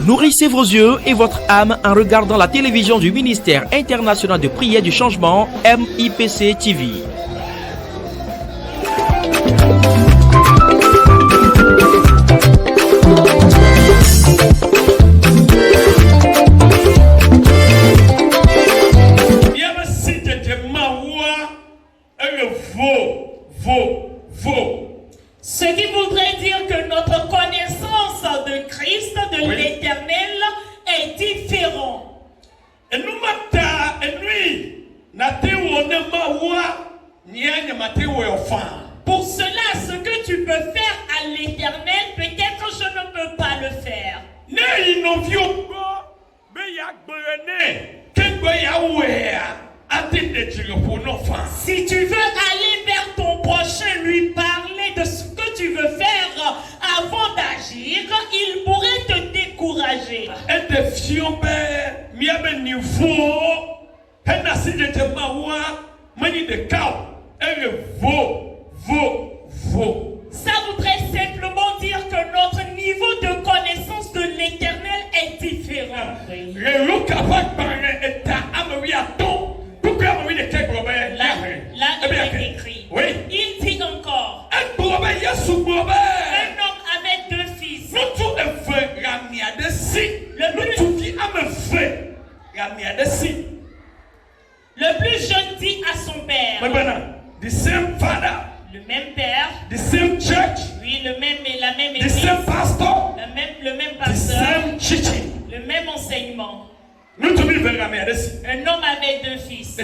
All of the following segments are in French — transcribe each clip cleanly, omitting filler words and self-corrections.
Nourrissez vos yeux et votre âme en regardant la télévision du ministère international de prière du changement MIPC TV. Ce qui voudrait dire que notre connaissance de Christ, de l'Éternel, est différente. Pour cela, ce que tu peux faire à l'Éternel, peut-être je ne peux pas le faire. Si tu veux aller vers ton prochain, lui parler de ce que tu veux faire avant d'agir, il pourrait te décourager. Ça voudrait simplement dire que notre niveau de connaissance de l'Éternel est différent. Là, il est écrit. Oui. Il dit encore. Un homme avait 2 fils. Le plus jeune dit à son père. The same father. Le même père. The same church. Oui, la même The église. same pastor. Le même The pasteur. same teaching. Le même enseignement. Un homme avait 2 fils.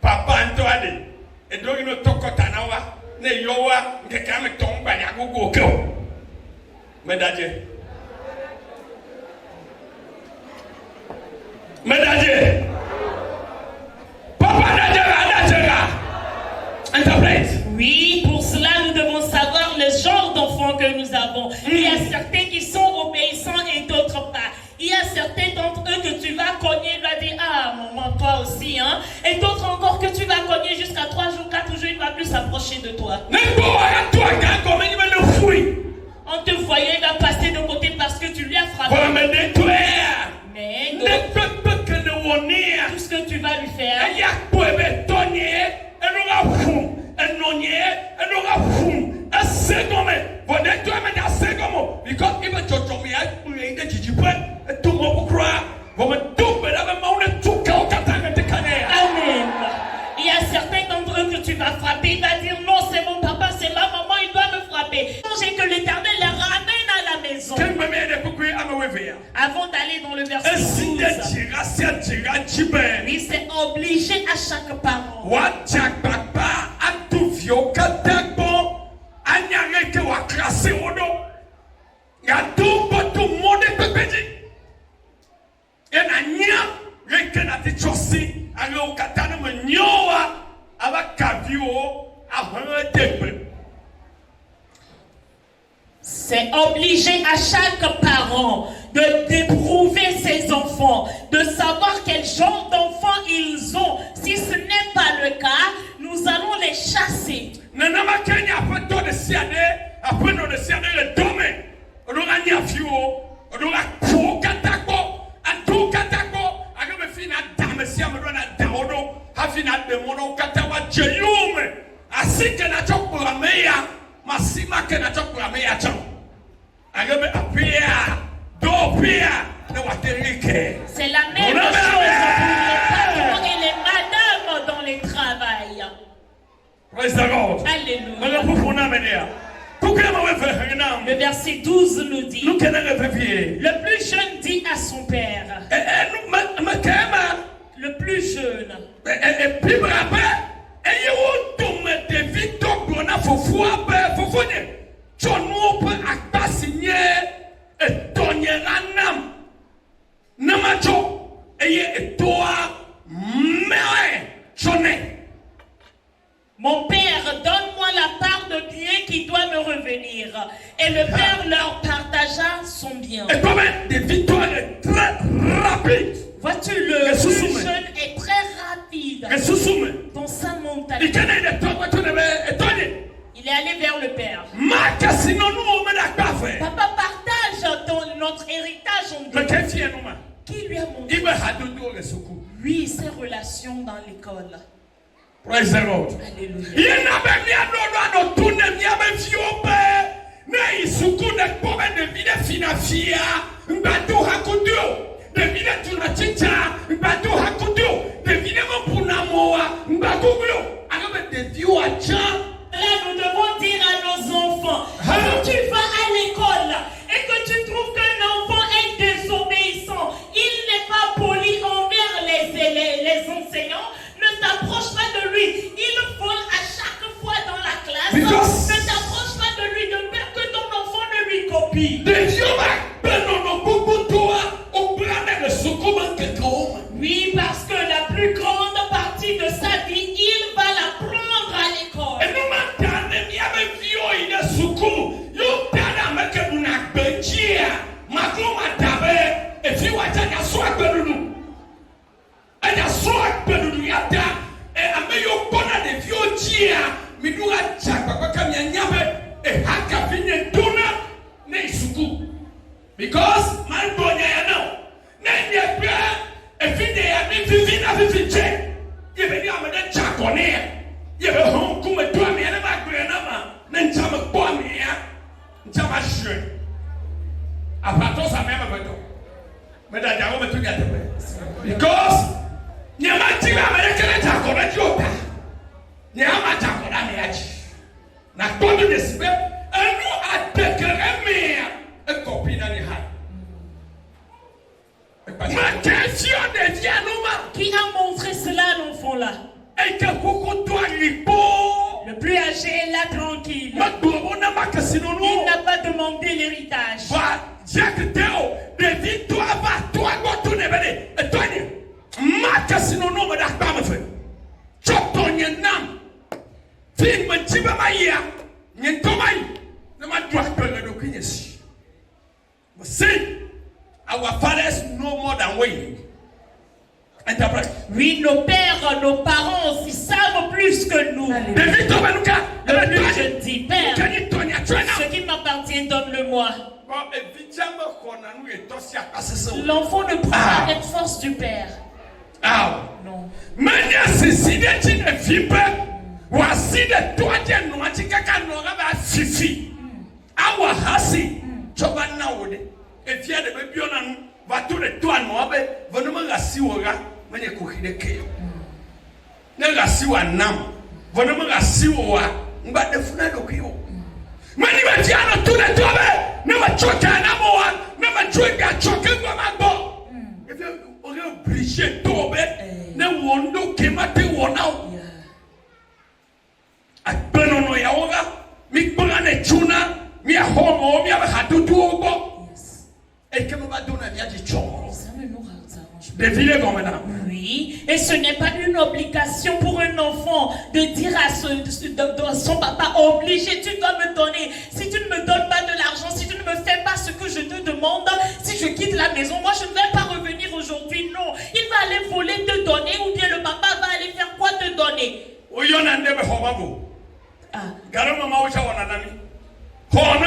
Papa Antoine, et donc nous tokotanawa, ne yowa, que quand me tombe à Yagogo. Mesdames, Papa Nadjera, interprète. Oui, pour cela nous devons savoir le genre d'enfants que nous avons. Il y a certains qui sont obéissants et d'autres pas. Il y a certains d'entre eux que tu vas cogner, il va dire ah maman toi aussi hein. Et d'autres encore que tu vas cogner jusqu'à 3 jours, 4 jours, il va plus s'approcher de toi. En te voyant, il va passer de côté parce que tu lui as frappé. Mais tout ce que tu vas lui faire. Amen. Il y a certains d'entre eux que tu vas frapper. Il va dire non, c'est mon papa, c'est ma maman, il doit me frapper. Songez que l'Éternel les ramène à la maison. Avant d'aller dans le verset 12. Oui, c'est obligé à chaque parent. C'est obligé à chaque parent d'éprouver ses enfants, de savoir quel genre d'enfants ils ont. Si ce n'est pas le cas, nous allons les chasser. C'est la même chose pour les patrons et les madames dans les travails. Praise the Lord. Alléluia. Le verset 12 nous dit, le plus jeune dit à son père, jeune. Et puis, et vous tombez des victoires pour la fofoua, vous venez. Tu n'as pas signé et donné la nam. Namacho, et toi, mais, mon père, donne-moi la part de bien qui doit me revenir. Et le père leur partagea son bien. Et comme des victoires très rapides. Vois-tu, le plus jeune est très rapide. Dans sa mentalité. Il est allé vers le père. Papa partage notre héritage en deux. Qui lui a montré? Oui, ses relations dans l'école. Praise the Lord. Alléluia. Là, nous devons dire à nos enfants, si tu vas à l'école et que tu trouves qu'un enfant est désobéissant, il n'est pas poli envers les enseignants, ne t'approche pas de lui. Il vole à chaque fois dans la classe. Ne t'approche pas de lui de peur que ton enfant ne lui copie. Oui, parce que la plus grande partie de sa vie, il va la prendre à l'école. Because my boy now, if you are the chaconere, you have a home come to me and my grandma, then some of Bonnie, Jamashu. A patos are never going. But I want to get away. Because Yamati American Chacona Jota. Yama Chacona Miach. Now, go to this bed, and you are taking a copy that you have. Qui a montré cela à l'enfant-là? Le plus âgé est là tranquille. Il n'a pas demandé l'héritage. Our fathers know more than we. Oui, nos pères, nos parents aussi savent plus que nous. Le plus je dis, Père, ce qui m'appartient, donne-le-moi. L'enfant ne prend pas cette force du Père. Non. Et fier de baby on va tout le toit no be venuma la siwora manye ko hide ke na la siwa nam venuma la siwa ngba de funa do kiyo mani ba ti ana tout le toit be na ma choka na mo wa na ma choka choka ngba ma bo e fi o re obligé to be na wondo ke mate wona a benono ya oga mi bana ne chuna mi a homo mi a hatutu ogo. Et que nous va donner bien du chon. Oui, et ce n'est pas une obligation pour un enfant de dire à son papa obligé, tu dois me donner. Si tu ne me donnes pas de l'argent, si tu ne me fais pas ce que je te demande, si je quitte la maison, moi je ne vais pas revenir aujourd'hui. Non, il va aller voler te donner ou bien le papa va aller faire quoi te donner. Prends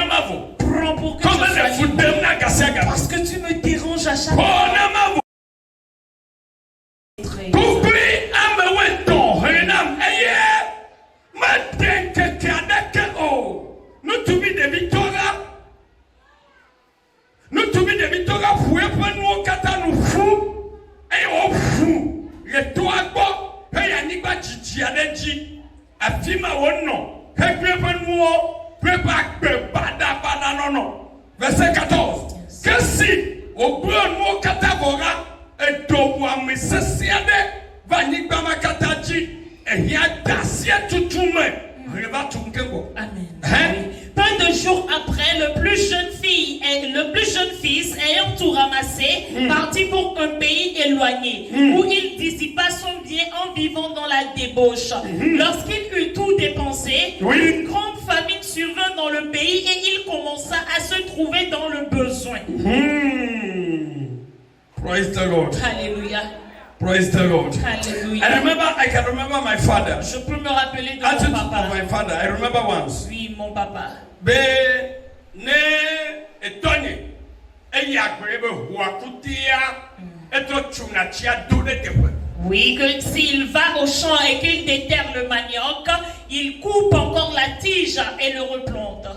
pour que je sois libre. Parce que tu me déranges à chaque fois. Verset 14. Que si au bout de kata et do wa misesiade va niba tout ramassé, partit pour un pays éloigné, où il dissipa son bien en vivant dans la débauche. Lorsqu'il eut tout dépensé, une grande famine survint dans le pays et il commença à se trouver dans le besoin. Praise the Lord. Alléluia. Praise the Lord. Alléluia. I can remember my father. Je peux me rappeler de Attitude mon of papa. my father. I remember once. Oui, mon papa. Be ne etonye eya grebe huakutia eto chunachia dole dewe. Oui, que s'il va au champ et qu'il déterre le manioc, il coupe encore la tige et le replante.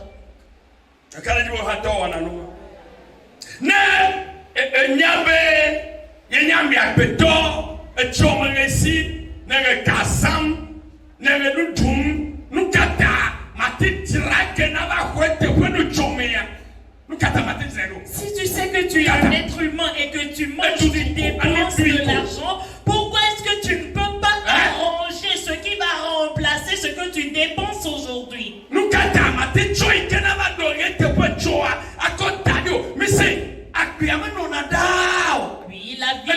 Akala jibo hato wana no. Ne nyabe yenyambi apeto echomengesi nege kasam nege nutum nukata mati tirake na ba kwete kwenu chomea nukata mati zero. Si tu sais que tu es un être humain et que tu manges, tu dépenses de l'argent, pourquoi est-ce que tu ne peux pas arranger ce qui va remplacer ce que tu dépenses aujourd'hui? Nukata mati choi kena ba dorete kwa choa akotadio mise akuyama nona dao. Oui, la vie.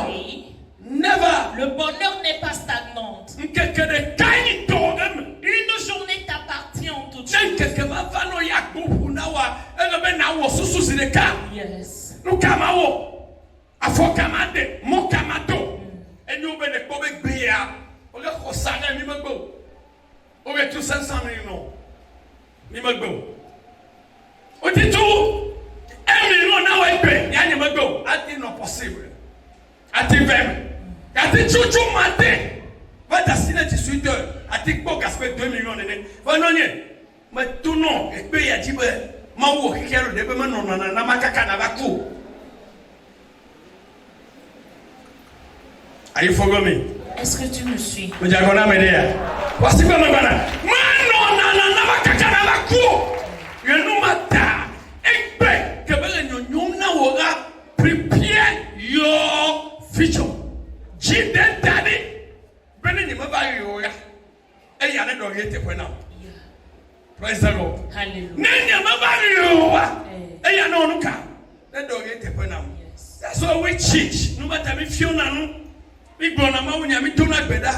Oui. Never. Le bonheur n'est pas stagnante. Une journée t'appartient en toute chose. Yes. Ati chuchu mate. Va t'assurer tu suis deux. Ati ko gaspé 2 millions de nez. Va non nie. Mais tout non et puis ya dit ma wo kikero de be non na makaka na baku. Are you follow me? Est-ce que tu me suis? Me jagona me dia. Wasi kwa mabana. Mano na makaka na baku. Yenu mata. Ekpe ke be nyonyom na wo ga prepare your future. Jide daddy bene ni maba yoya e ya ne do yete kwena. Praise the Lord. Hallelujah. Nenya maba yoya e ya no nuka ne do yete kwena. That's why we cheat. No matter if you na no mi gbona ma wunya mi tona gbeda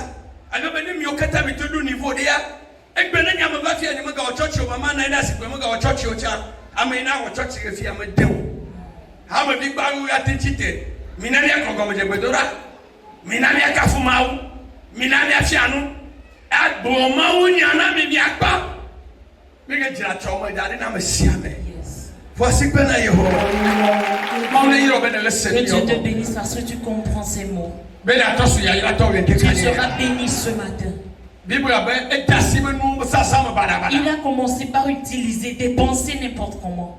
aga bene mi okata mi to do niveau dia e gbene nya maba fia ni maga o church o mama na ida sikwe maga o church o cha amina o church e fia ma dem ha ma bi gba ru ya tinchite minani akogo mo je gbedora minani akafumau minani afianu agbo mawu nyana mi bi akpa mi ge jira choma dade na me siame. Yes. Voici que na Yehova mawu ne yiro be ne Que leseni Dieu te bénisse parce que tu comprends ces mots. be la tosu ya ila to ge Tu dekanye seras béni ce matin. Bible be etasi be nu sasa ma bada Il bada a commencé par utiliser, dépenser n'importe comment.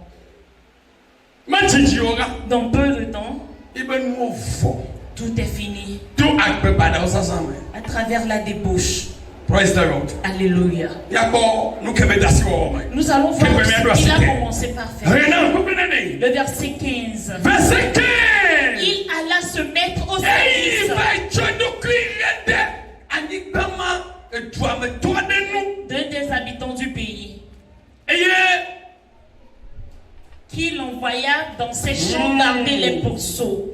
manchi yoga Dans peu de temps, ibe nu fo tout est fini. tu akbe bada sasa ma. À travers la débauche. Praise the Lord. Alléluia. Yako nu kebe dasi wo mai. Nous allons voir ce qu'il a commencé par faire. Rena ko benene. Le verset 15. Verset 15. Il alla se mettre au Hey, service vai chodo kriende. Anibama etwa me toa de nu. d'un des habitants du pays, Eye qui l'envoya dans ses champs garder les pourceaux.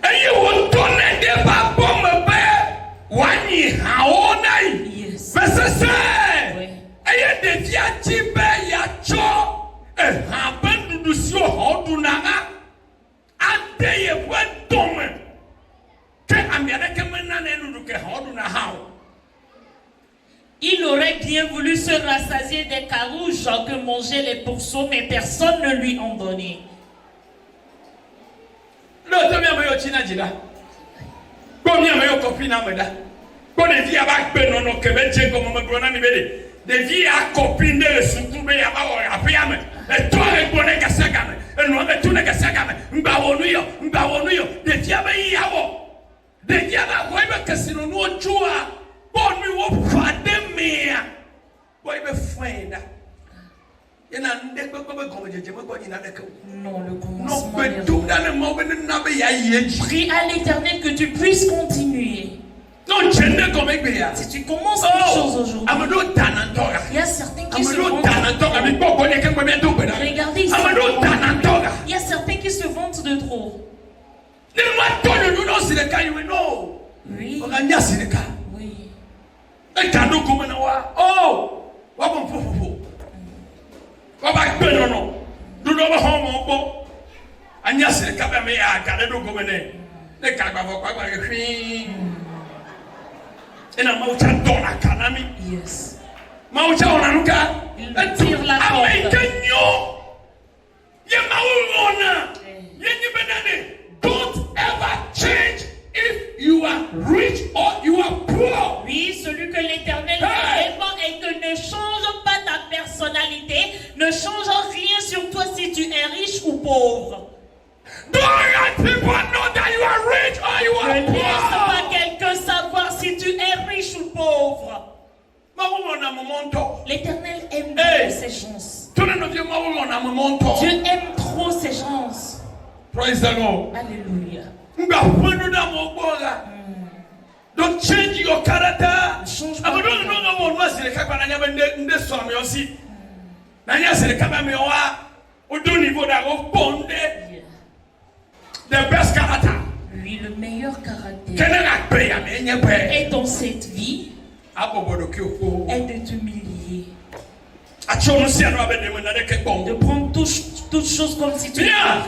eye wo tone de ba bombe be wani haonai. Yes. Verset 16. Oui. Eye de viati be ya cho ha ben du sio hodunaga adeye wetome ke amiade ke menane nu ke hoduna hao. Il aurait bien voulu se rassasier des carouges que mangeaient les pourceaux, mais personne ne lui en donnait. Lo to mi ameyo china jina. Ko mi ameyo kopi na meda. Ko de vi aba gbe no no ke benche ko mo gbo na mi bede. De vi a kopi nde le suku be ya ba wo afi ame. E to e gbo ne kasaka me. E no be tu ne kasaka me. Mba wonu yo. De vi aba yi yawo. De vi aba ko be kasino no chua. Bon mi wo fa de me. Ko be fuenda. Yena nde ko be ko je mo ko ni na de ko. Non, le Non, commencement mais est tout bon. dans le monde n'a pas y Prie à l'Éternel que tu puisses continuer. non, je ne comme bien. Si tu commences quelque chose aujourd'hui, Amado Tanantora. il y a certaines Oba gbeno no. Do no ho mo. Anya se ka be me ya ka do go mene. Ne ka gba fo kwa hwi. Ina ma ucha dona kanami. Yes. Ma ucha ona nuka. Il tire la corde. Don't ever change if you are rich or you are poor. Oui, celui que l'Éternel répand et que ne change pas ta personnalité, ne change rien sur toi si tu es riche ou pauvre. Don't let people know that you are rich or you are Ne laisse poor. pas quelqu'un savoir si tu es riche ou pauvre. L'Éternel aime trop ces gens. Dieu aime trop ces gens. Praise the Lord. Alléluia. Don't change your character. Change pas. The best character. Lui, le meilleur caractère est dans cette vie est de t'humilier. De prendre toutes choses comme si tu n'étais rien.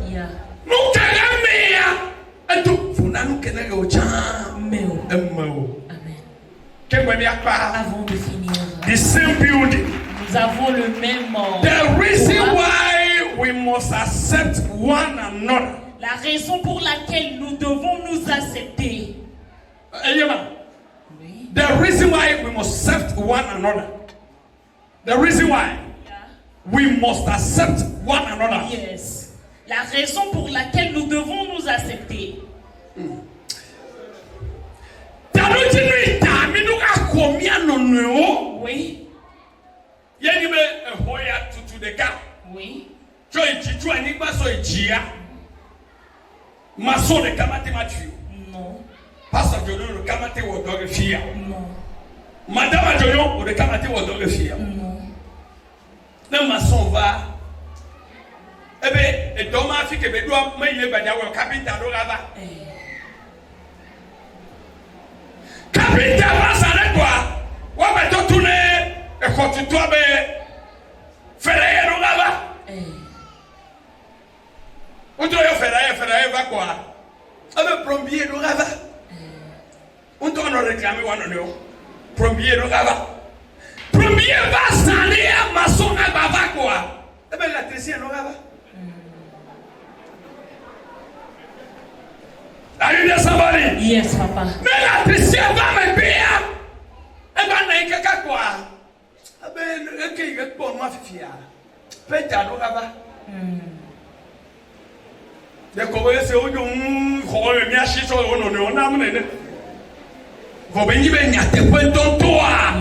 Yeah. Amen. Avant de finir, The same building. nous avons le même The reason pouvoir. why we must accept one another. La raison pour laquelle nous devons nous accepter. Oui. The reason why we must accept one another. The reason why we must accept one another. Yes. La raison pour laquelle nous devons nous accepter. Oui. Oui. Non. Pastor Jono le kamate wo do fia. Non. Madame Jono le kamate wo do fia. Non. Na mason va. Ebe e do ma fi ke be do ma ile ba wo carpenter do gaba. Carpenter va sa le quoi? Wa ba to tune e ko tutu abe fere do gaba. O do yo fere va quoi? Abe plombier do gaba. On doit nous réclamer one on Premier le gaba. Premier va saler à maçon à bava quoi. Eh ben la tressie le gaba. Are you there somebody? Yes, papa. Mais la tressie va me payer. Eh ben na ikaka quoi. Eh ben que il est pour moi fifia. Peta le gaba. De ko se o jo ko mi a shi so no na mu ne. Vobeni be nyate kwenton toa.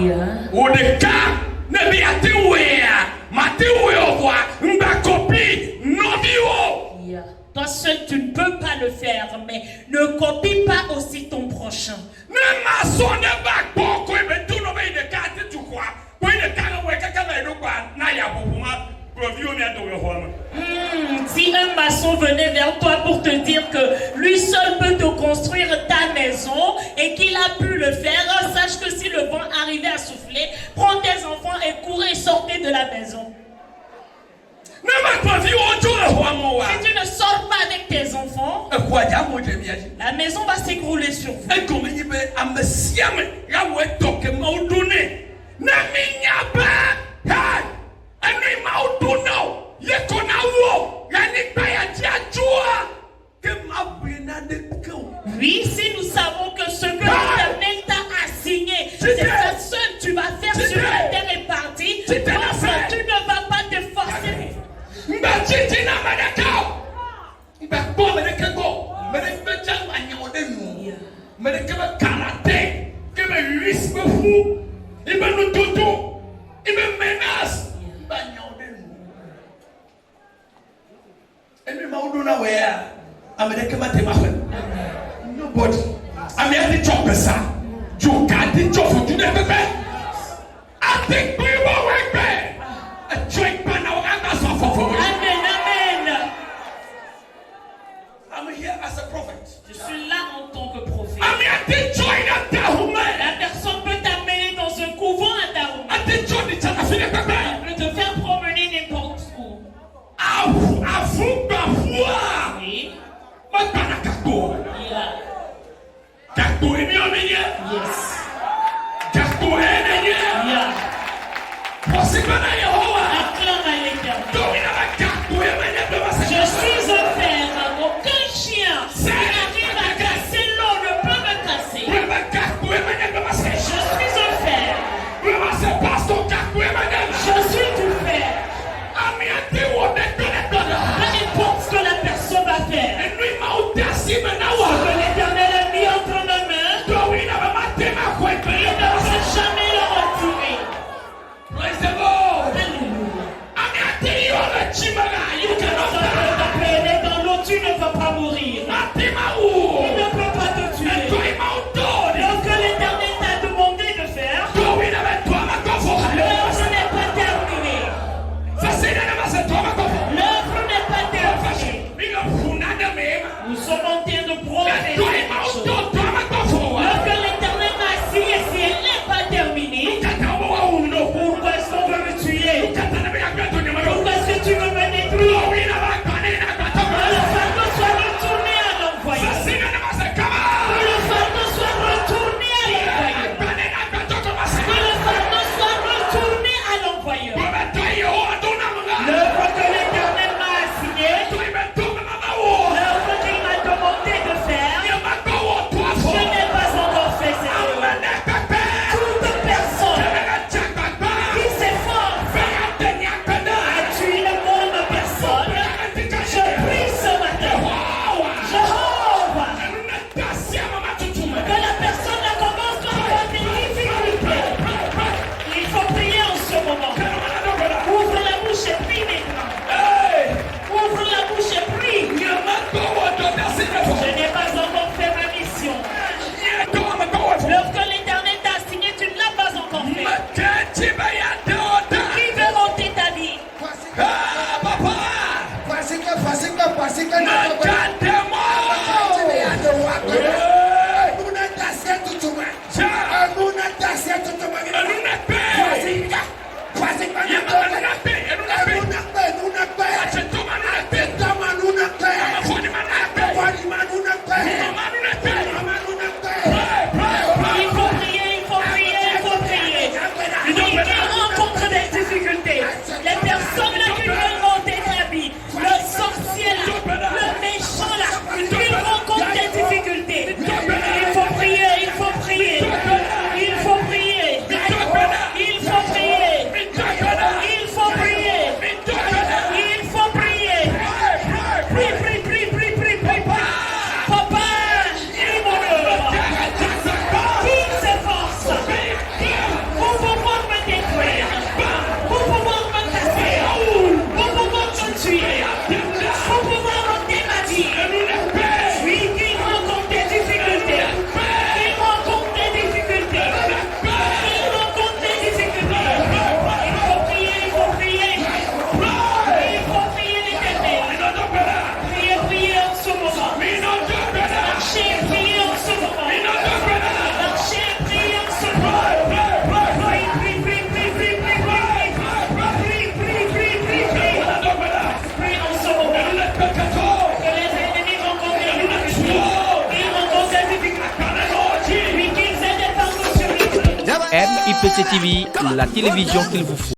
O de ka ne bi ate wea. Mate wea kwa mba copie no bio. Yeah. Toi seul tu ne peux pas le faire, mais ne copie pas aussi ton prochain. Ne ma so ne ba ko ko be tu no be de ka te tu kwa. Ko de ka we ka na do kwa na ya bobuma provio mi ado we ho. Si un maçon venait vers toi pour te dire que lui seul peut te construire ta maison et qu'il a pu le faire, sache que si le vent arrivait à souffler, prends tes enfants et courez, sortez de la maison. Si tu ne sors pas avec tes enfants, la maison va s'écrouler sur vous. Oui, si nous savons que ce que l'Éternel t'a assigné, c'est ça seul tu vas faire sur la terre est parti, tu ne vas pas te forcer. Nobody. I'm here to chop a son. You can't chop for you never bet. I think we will work back. A drink pan now and that's off of it. Amen, amen. I'm here as a prophet. Je suis là en tant que prophète. I'm here to join that woman. La personne Yes. Gakuenenye. Yeah. Posikana Yehowa. Acclame à l'Éternel. Domina la gakuenenye de ma Je suis un père. Aucun chien qui arrive à casser l'eau ne peut me casser. Je suis un père. Je suis tout faire. Peu importe ce que la personne va faire. Ce que l'Éternel a mis entre nos mains, il ne va jamais le retirer. Alléluia. Dans l'eau, tu ne vas pas mourir. Il ne peut pas te tuer. Lorsque l'Éternel t'a demandé de faire, l'œuvre n'est pas terminée. L'œuvre n'est pas terminée. Nous sommes en train de progresser. Lorsque l'Éternel m'a assigné, si elle n'est pas terminée, pourquoi est-ce qu'on veut me tuer? Pourquoi est-ce que tu veux me détruire? Que le fardeau soit retourné à l'envoyeur. Que le fardeau soit retourné à l'envoyeur. Que le fardeau soit retourné à l'envoyeur. L'œuvre que l'Éternel m'a assignée, l'œuvre qu'il m'a demandé de faire, je n'ai pas encore fait cette œuvre. Toute personne qui s'efforce à tuer le monde de personne, je prie ce matin, Jéhovah, que la personne ne commence par avoir des difficultés. Il faut prier en ce moment. Ouvre la bouche et prie maintenant. Ouvre la bouche et prie. Je n'ai pas encore fait ma mission. Lorsque l'Éternel t'a assigné, tu ne l'as pas encore fait. Qui veut monter ta vie? Il faut prier, il faut prier, il faut prier. Qui rencontre des difficultés. Les personnes là qui veulent monter ta vie, le sorcier là, le méchant là, ils rencontrent des difficultés. Il faut prier, il faut prier. Il faut prier. Il faut prier. Il faut prier. Il faut prier. Prie, prie, prie, prie, prie, prie. Papa, il mon œuvre. Qui s'efforce pour pouvoir me détruire, pour pouvoir me casser, pour pouvoir me tuer, pour pouvoir ôter ma vie. Oui, qui rencontre des difficultés. Qui rencontre des difficultés. Qui rencontre des difficultés. Il faut prier, il faut prier. Il faut prier l'Éternel. Priez, priez en ce moment. Marchez, priez en ce moment. Marchez, priez en ce moment. Prie, prie, prie, prie, prie, prie, prie, prie, prie, prie, prie. Prie en ce moment. Que les ennemis rencontrent des difficultés. Qu'ils rencontrent des difficultés. Oui, qu'ils aient des parcours sur lui. MIPC TV, la télévision qu'il vous faut.